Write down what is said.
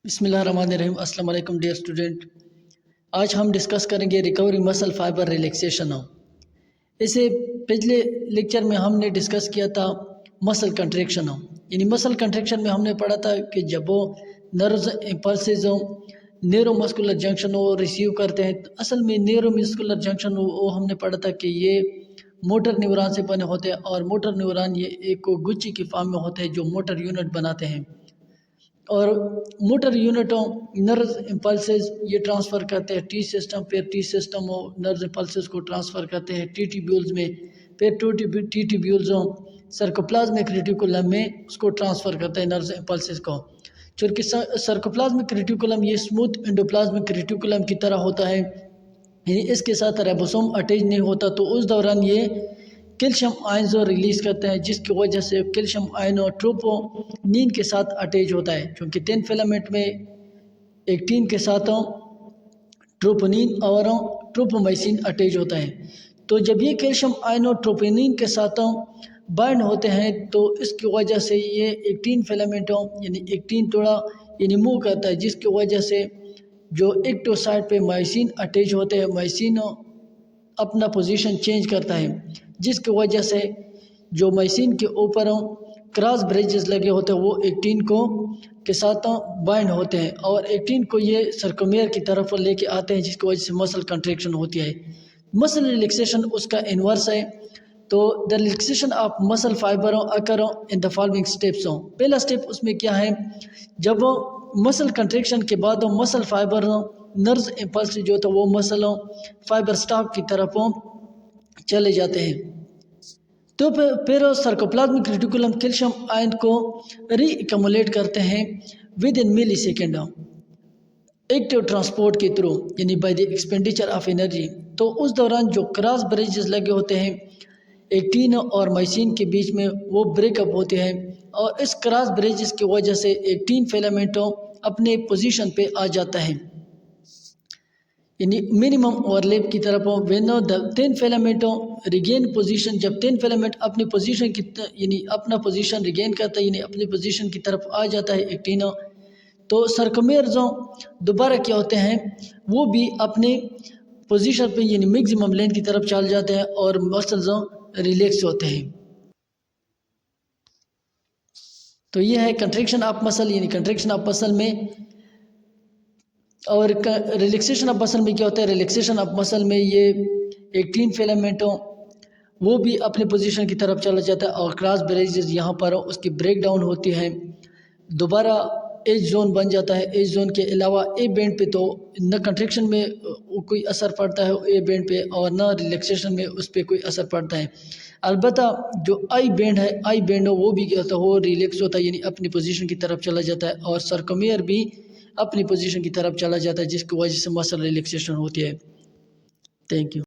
बिस्मिल्लाहिर्रहमानिर्रहीम। अस्सलाम वालेकुम डियर स्टूडेंट। आज हम डिस्कस करेंगे रिकवरी मसल फाइबर रिलैक्सेशन। इससे पिछले लेक्चर में हमने डिस्कस किया था मसल कंट्रैक्शन। यानी मसल कंट्रैक्शन में हमने पढ़ा था कि जब वो नर्व्स इम्पल्सेस हो, न्यूरोमस्कुलर जंक्शन वो रिसीव करते हैं, तो असल में न्यूरोमस्कुलर जंक्शन वो हमने पढ़ा था कि ये मोटर न्यूरॉन से बने होते हैं और मोटर न्यूरॉन ये एक गुच्छी की फॉर्म में होते हैं जो मोटर यूनिट बनाते हैं। और मोटर यूनिटों नर्व इम्पल्सेस ये ट्रांसफ़र करते हैं टी सिस्टम, फिर टी सिस्टम वो नर्व इम्पल्सेस को ट्रांसफ़र करते हैं टी ट्यूब्यूल्स में, फिर टी ट्यूब्यूल्स सर्कोप्लाज्मिक रेटिकुलम में उसको ट्रांसफ़र करते हैं नर्व इम्पल्सेस को। चूँकि सर्कोप्लाज्मिक रेटिकुलम ये स्मूथ एंडोप्लाज्मिक रेटिकुलम की तरह होता है, यानी इसके साथ राइबोसोम अटैच नहीं होता, तो उस दौरान ये कैल्शियम आयन्स रिलीज़ करते हैं, जिसकी वजह से कैल्शियम आयन और ट्रोपोनिन के साथ अटैच होता है। क्योंकि 10 फिलामेंट में एक्टिन के साथ ट्रोपोनिन और ट्रोपोमाइसिन अटैच होता है। तो जब ये कैल्शियम आयन और ट्रोपोनिन के साथ बाइंड होते हैं तो इसकी वजह से ये एक्टिन फिलामेंटों यानी एक्टिन थोड़ा यानी मूव करता है, जिसकी वजह से जो एक्टिव साइड पे माइसिन अटैच होते हैं, माइसिन अपना पोजीशन चेंज करता है, जिसकी वजह से जो माइसिन के ऊपर क्रॉस ब्रिजेस लगे होते हैं वो एक्टिन को के साथ बाइंड होते हैं और एक्टिन को ये सर्कोमेयर की तरफ लेके आते हैं, जिसकी वजह से मसल कंट्रैक्शन होती है। मसल रिलैक्सेशन उसका इन्वर्स है। तो the relaxation of muscle fibre occur in the following steps. पहला स्टेप उसमें क्या है, जब मसल कंट्रैक्शन के बाद मसल फाइबर नर्व इम्पल्स जो होता है वो मसल फाइबर स्टॉक की तरफ चले जाते हैं, तो फिर सर्कोप्लाज्मिक रेटिकुलम कैल्शियम आयन को रीअक्युमुलेट करते हैं within millisecond active transport के थ्रू, यानी by the expenditure of energy. तो उस दौरान जो क्रॉस ब्रिजेस लगे होते हैं एक्टिन और माइसिन के बीच में वो ब्रेकअप होते हैं और इस क्रॉस ब्रिजेस की वजह से एक्टिन फिलामेंटों अपने पोजीशन पे आ जाता है, यानी मिनिमम ओवरलैप की तरफ। व्हेन द 10 फिलामेंटों रिगेन पोजीशन, जब 10 फिलामेंट अपनी पोजीशन की यानी अपना पोजीशन रिगेन करता है यानी अपनी पोजीशन की तरफ आ जाता है एक्टिन, तो सर्कोमेयर जो दोबारा क्या होते हैं वो भी अपने पोजीशन पे यानी मैक्सिमम लेंथ की तरफ चल जाते हैं और मसल्स रिलैक्स होते हैं। तो ये है कंट्रैक्शन ऑफ मसल, यानी कंट्रैक्शन ऑफ मसल में। और रिलैक्सेशन ऑफ मसल में क्या होता है, रिलैक्सेशन ऑफ मसल में ये एक्टिन फिलामेंटों वो भी अपने पोजीशन की तरफ चला जाता है और क्रॉस ब्रिजेस यहाँ पर उसकी ब्रेक डाउन होती है, दोबारा एज जोन बन जाता है। एज जोन के अलावा ए बैंड पे तो न कंट्रैक्शन में कोई असर पड़ता है ए बैंड पे और न रिलैक्सेशन में उस पर कोई असर पड़ता है। अलबत्ता जो आई बैंड है, आई बैंड वो भी क्या होता है वो रिलैक्स होता है, यानी अपनी पोजीशन की तरफ चला जाता है और सर्कोमेयर भी अपनी पोजीशन की तरफ चला जाता है, जिसकी वजह से मसल रिलैक्सेशन होती है। Thank you.